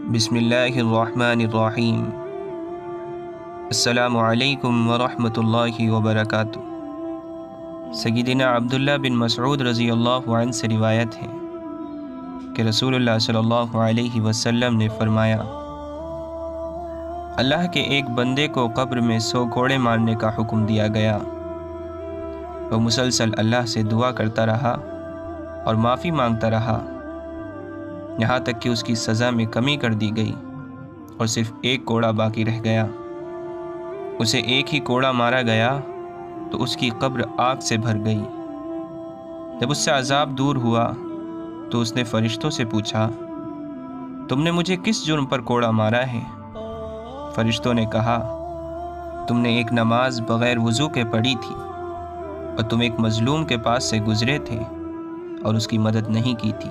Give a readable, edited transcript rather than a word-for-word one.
बिस्मिल्लाहिर्रहमानिर्रहीम। अस्सलामु अलैकुम वरहमतुल्लाहि वबरकातुह। सय्यिदना अब्दुल्लाह बिन मसऊद रज़ी अल्लाहु अन्हु से रिवायत है कि रसूलुल्लाह सल्लल्लाहु अलैहि वसल्लम ने फरमाया, अल्लाह के एक बंदे को कब्र में 100 कोड़े मारने का हुक्म दिया गया। वह मुसलसल अल्लाह से दुआ करता रहा और माफ़ी मांगता रहा, यहाँ तक कि उसकी सज़ा में कमी कर दी गई और सिर्फ एक कोड़ा बाकी रह गया। उसे एक ही कोड़ा मारा गया तो उसकी कब्र आग से भर गई। जब उससे अजाब दूर हुआ तो उसने फरिश्तों से पूछा, तुमने मुझे किस जुर्म पर कोड़ा मारा है? फरिश्तों ने कहा, तुमने एक नमाज बग़ैर वज़ू के पढ़ी थी और तुम एक मज़लूम के पास से गुज़रे थे और उसकी मदद नहीं की थी।